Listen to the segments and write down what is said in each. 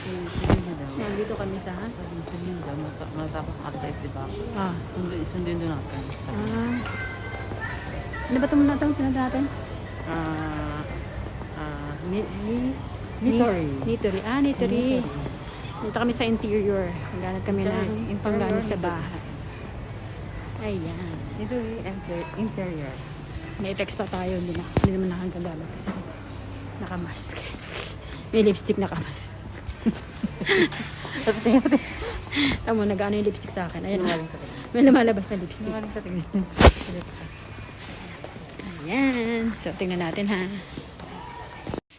Sabihin daw. Nandito kami sa... Sabihin daw, matapos archive, diba? Ah. Sundin doon natin. Ah. Ano ba ito muna ito? Pinunta natin? Nitory. Nitory. Ah, Nitory. Dito kami sa interior. Maghanap kami ng panggamit sa bahay. Ayan. Nitory interior. May text pa tayo. Hindi naman nakagagamit kasi nakamask. May lipstick nakamask. Tama, nag-ano yung lipstick sa akin. Ayan. May lumalabas na lipstick. Ayan. So, tingnan natin ha.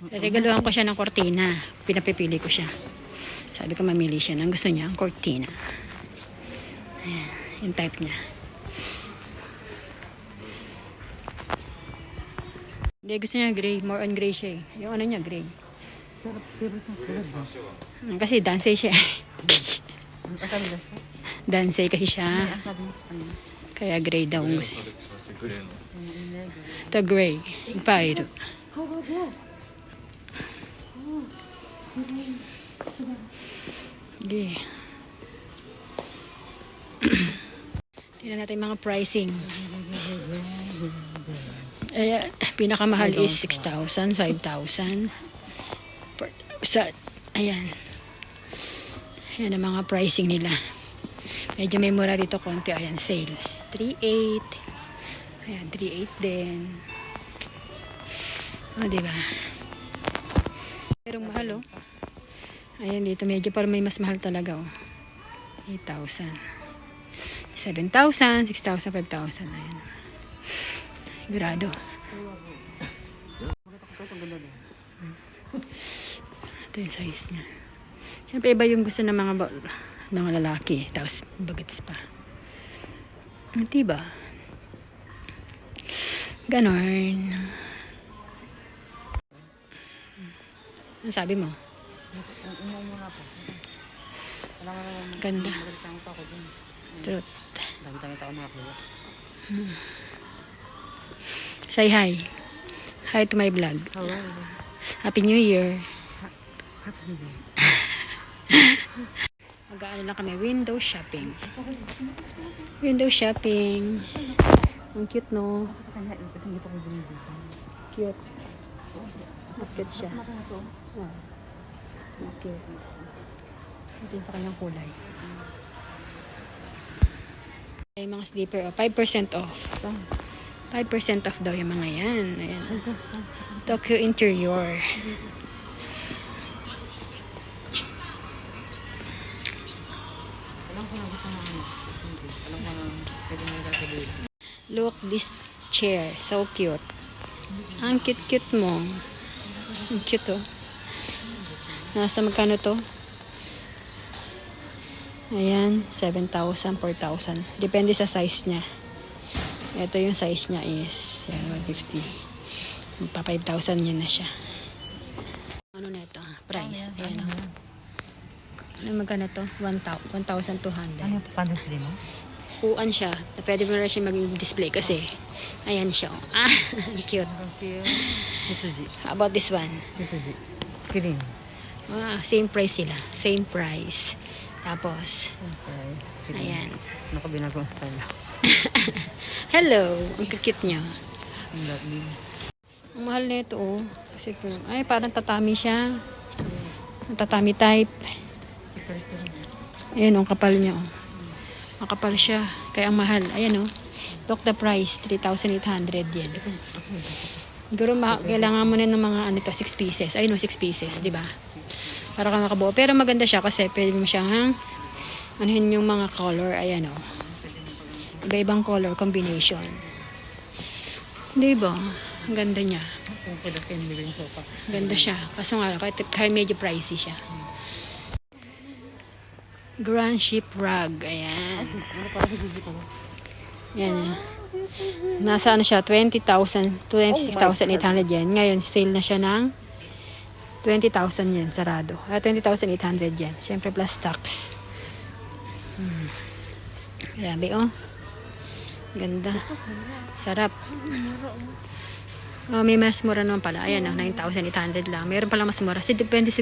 Regaluhan ko siya ng kortina. Pinapipili ko siya. Sabi ko mamili siya ng gusto niya, ang kortina. Ayan. Yung type niya. Hindi, gusto niya gray. More on gray siya eh. Yung ano niya, gray. Kasi dansay siya. Dansay kasi siya. Kaya gray daw ang gusto. Ito gray. Ipahiro. Okay. Tingnan natin mga pricing. Pinakamahal is 6,000, 5,000. Ayan. Ayan ang mga pricing nila. Medyo may mura dito konti. Ayan, sale. 3,800. Ayan, 3,800 din. O, diba? Pero mahal, oh. Ayan, dito medyo parang may mas mahal talaga, oh. 8,000. 7,000, 6,000, 5,000. Ayan. Grado. Ito yung size niya. Siyempre iba yung gusto ng mga lalaki. Tapos bagets pa. Diba? Ganon. Ano sabi mo? Ganda. Truth. Say hi. Hi to my vlog. Happy New Year. Happy New Year. Mag-aano lang kami. Window shopping. Window shopping. Ang cute, no? Cute. Cute siya. Oh. Cute. Ito yung sa kanyang kulay. Ay, mga slipper. Oh, 5% off. 5% off daw yung mga yan. Ayan. Tokyo Interior. Look this chair. So cute. Ang cute-cute mo. Ang cute, oh. Nasa magkano to? Ayan. 7,000, 4,000. Depende sa size niya. Ito yung size niya is 150. Magpa 5,000 yan na siya. Ano na ito? Price. Ayan, oh. Ano magkano to? 1,200. Ano yung panasli mo? Uan siya. Pwede mo na siya maging display kasi ayan siya. Oh. Ah, cute. Misuji. How about this one? Misuji. Green. Ah, same price sila. Same price. Tapos, ayan. Nakabinagong style. Hello. Ang cute niya. Ang lovely. Ang mahal na ito, oh. Kasi, ay, parang tatami siya. Ang tatami type. Ayan, ang kapal niya, oh. Makapal siya. Kaya ang mahal. Ayan, oh. Look the price. 3,800 yen. Siguro, kailangan mo na ng mga, 6 pieces. Ayun, 6 pieces, di ba? Para kang nakabuo. Pero maganda siya kasi pwede mo siyang, anuhin yung mga color. Ayan, oh. Iba-ibang color combination. Di ba? Ang ganda niya. Ganda siya. Kaso nga, kahit medyo pricey siya. Grand Ship Rug. Ayan. Yan. Nasa ano siya, 26,800 yen. Ngayon, sale na siya ng 20,000 yen. Sarado. 20,800 yen. Siyempre, plus tax. Grabe, oh. Ganda. Sarap. Oh, may mas mura naman pala. Ayan, 9,800 lang. Meron pala mas mura. Kasi depende siguro